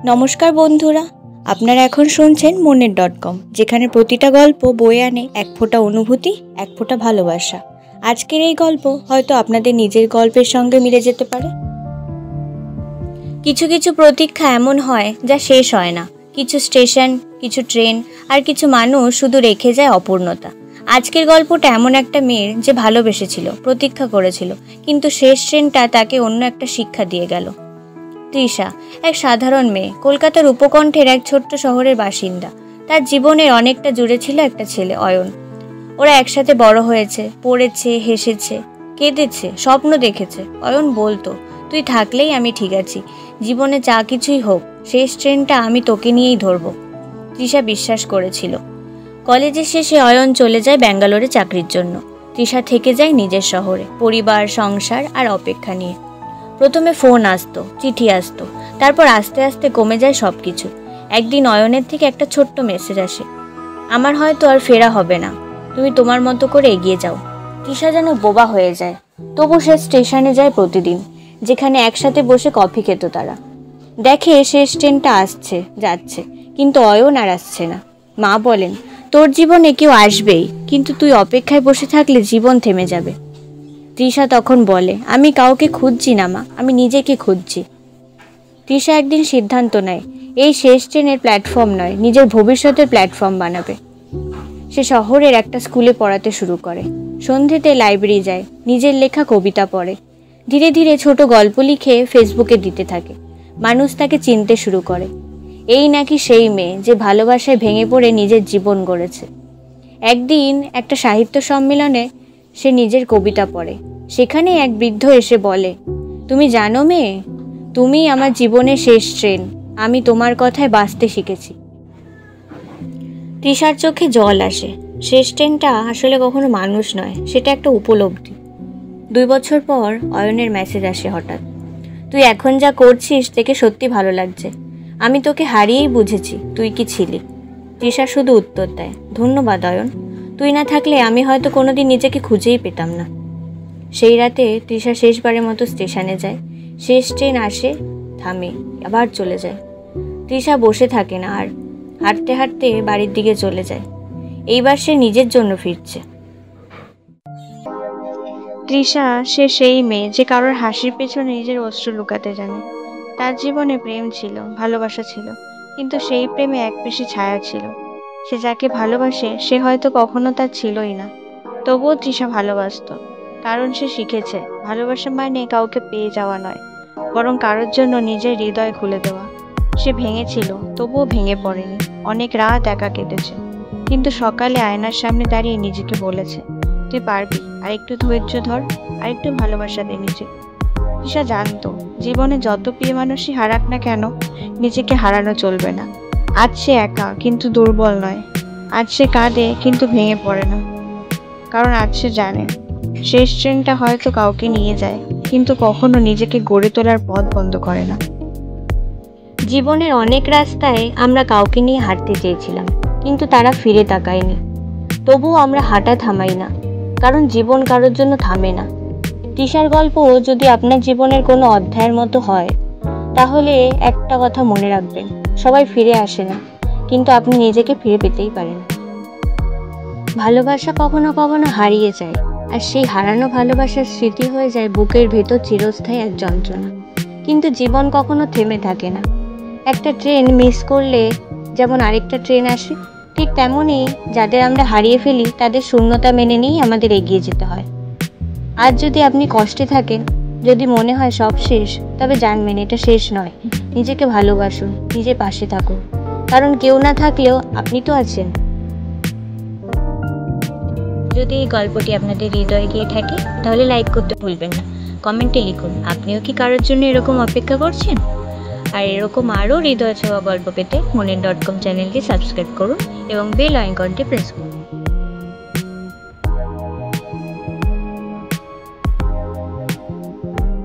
নমস্কার বন্ধুরা, আপনারা এখন শুনছেন মনের.com, যেখানে প্রতিটা গল্প বয়ে আনে এক ফোঁটা অনুভূতি, এক ফোঁটা ভালোবাসা। আজকের এই গল্প হয়তো আপনাদের নিজের গল্পের সঙ্গে মিলে যেতে পারে। কিছু কিছু প্রতীক্ষা এমন হয় যা শেষ হয় না। কিছু স্টেশন, কিছু ট্রেন আর কিছু মানুষ শুধু রেখে যায় অপূর্ণতা। আজকের গল্পটা এমন একটা মেয়ের যে ভালোবেসেছিল, প্রতীক্ষা করেছিল, কিন্তু শেষ ট্রেনটা তাকে অন্য একটা শিক্ষা দিয়ে গেল। তৃষা এক সাধারণ মেয়ে, কলকাতার উপকণ্ঠের এক ছোট্ট শহরের বাসিন্দা। তার জীবনের অনেকটা জুড়ে ছিল একটা ছেলে, অয়ন। ওরা একসাথে বড় হয়েছে, পড়েছে, হেসেছে, কেঁদেছে, স্বপ্ন দেখেছে। অয়ন বলতো, তুই থাকলেই আমি ঠিক আছি, জীবনে যা কিছুই হোক, শেষ ট্রেনটা আমি তোকে নিয়েই ধরবো। তৃষা বিশ্বাস করেছিল। কলেজের শেষে অয়ন চলে যায় ব্যাঙ্গালোরে চাকরির জন্য। তৃষা থেকে যায় নিজের শহরে, পরিবার, সংসার আর অপেক্ষা নিয়ে। প্রথমে ফোন আসতো, চিঠি আসতো, তারপর আস্তে আস্তে কমে যায় সব কিছু। একদিন অয়নের থেকে একটা ছোট্ট মেসেজ আসে, আমার হয়তো আর ফেরা হবে না, তুমি তোমার মতো করে এগিয়ে যাও। তৃষা যেন বোবা হয়ে যায়। তবু সে স্টেশনে যায় প্রতিদিন, যেখানে একসাথে বসে কফি খেত তারা। দেখে শেষ ট্রেনটা আসছে যাচ্ছে, কিন্তু অয়ন আর আসছে না। মা বলেন, তোর জীবনে কেউ আসবেই, কিন্তু তুই অপেক্ষায় বসে থাকলে জীবন থেমে যাবে। তৃষা তখন বলে, আমি কাউকে খুঁজছি না মা, আমি নিজেকে খুঁজছি। তৃষা একদিন সিদ্ধান্ত নেয়, এই শেষ ট্রেনের প্ল্যাটফর্ম নয়, নিজের ভবিষ্যতের প্ল্যাটফর্ম বানাবে। সে শহরের একটা স্কুলে পড়াতে শুরু করে। সন্ধ্যেতে লাইব্রেরি যায়, নিজের লেখা কবিতা পড়ে। ধীরে ধীরে ছোট গল্প লিখে ফেসবুকে দিতে থাকে। মানুষ তাকে চিনতে শুরু করে। এই নাকি সেই মেয়ে যে ভালোবাসায় ভেঙে পড়ে নিজের জীবন গড়েছে। একদিন একটা সাহিত্য সম্মেলনে সে নিজের কবিতা পড়ে। সেখানে এক বৃদ্ধ এসে বলে, তুমি জানো মেয়ে, তুমি আমার জীবনের শেষ ট্রেন, আমি তোমার কথায় বাঁচতে শিখেছি। তৃষার চোখে জল আসে। শেষ ট্রেনটা আসলে কখনো মানুষ নয়, সেটা একটা উপলব্ধি। 2 বছর পর অয়নের মেসেজ আসে হঠাৎ, তুই এখন যা করছিস দেখে সত্যি ভালো লাগছে, আমি তোকে হারিয়েই বুঝেছি তুই কি ছিলি। তৃষা শুধু উত্তর দেয়, ধন্যবাদ অয়ন, তুই না থাকলে আমি হয়তো কোনোদিন নিজেকে খুঁজেই পেতাম না। সেই রাতে তৃষা শেষবারের মতো স্টেশনে যায়। শেষ ট্রেন আসে, থামে, আবার চলে যায়। তৃষা বসে থাকে না আর, হাঁটতে হাঁটতে বাড়ির দিকে চলে যায়। এইবার সে নিজের জন্য ফিরছে। তৃষা সে সেই মেয়ে যে কারোর হাসির পেছনে নিজের অশ্রু লুকাতে জানে। তার জীবনে প্রেম ছিল, ভালোবাসা ছিল, কিন্তু সেই প্রেমে এক পেশি ছায়া ছিল। সে যাকে ভালোবাসে সে হয়তো কখনো তার ছিলই না, তবুও তৃষা ভালোবাসতো। কারণ সে শিখেছে, ভালোবাসা মানে কাউকে পেয়ে যাওয়া নয়, বরং কারোর জন্য নিজের হৃদয় খুলে দেওয়া। সে ভেঙেছিল, তবুও ভেঙে পড়েনি। অনেক রাত একা কেটেছে, কিন্তু সকালে আয়নার সামনে দাঁড়িয়ে নিজেকে বলেছে, তুই পারবি, আরেকটু ধৈর্য ধর, আরেকটু ভালোবাসা দে নিজে। তৃষা জানতো, জীবনে যত প্রিয় মানুষই হারাক না কেন, নিজেকে হারানো চলবে না। আজ সে একা, কিন্তু দুর্বল নয়। আজ সে কাঁদে, কিন্তু ভেঙে পড়ে না। কারণ আজ সে জানে, শেষ ট্রেনটা হয়তো কাউকে নিয়ে যায়, কিন্তু কখনো নিজেকে গড়ে তোলার পথ বন্ধ করে না। জীবনের অনেক রাস্তায় আমরা কাউকে নিয়ে হাঁটতে চেয়েছিলাম, কিন্তু তারা ফিরে তাকায়নি। তবুও আমরা হাঁটা থামাই না, কারণ জীবন কারোর জন্য থামে না। তৃষার গল্প যদি আপনার জীবনের কোনো অধ্যায়ের মতো হয়, তাহলে একটা কথা মনে রাখবেন, সবাই ফিরে আসে না, কিন্তু আপনি নিজেকে ফিরে পেতেই পারেন। ভালোবাসা কখনো কখনো হারিয়ে যায়, আর সেই হারানো ভালোবাসার স্মৃতি হয়ে যায় বুকের ভেতর চিরস্থায়ী এক যন্ত্রণা। কিন্তু জীবন কখনো থেমে থাকে না। একটা ট্রেন মিস করলে যেমন আরেকটা ট্রেন আসে, ঠিক তেমনই যাদের আমরা হারিয়ে ফেলি তাদের শূন্যতা মেনে নিয়েই আমাদের এগিয়ে যেতে হয়। আজ যদি আপনি কষ্টে থাকেন, যদি মনে হয় সব শেষ, তবে জানবেন এটা শেষ নয়। নিজেকে ভালোবাসুন, নিজের পাশে থাকুন, কারণ কেউ না থাকলেও আপনি তো আছেন। যদি এই গল্পটি আপনাদের হৃদয়ে গিয়ে থাকে, তাহলে লাইক করতে ভুলবেন না। কমেন্টে লিখুন, আপনিও কি কারোর জন্য এরকম অপেক্ষা করছেন? আর এরকম আরও হৃদয় ছোঁয়া গল্প পেতে মনের.com চ্যানেলটি সাবস্ক্রাইব করুন এবং বেল আইকনটি প্রেস করুন।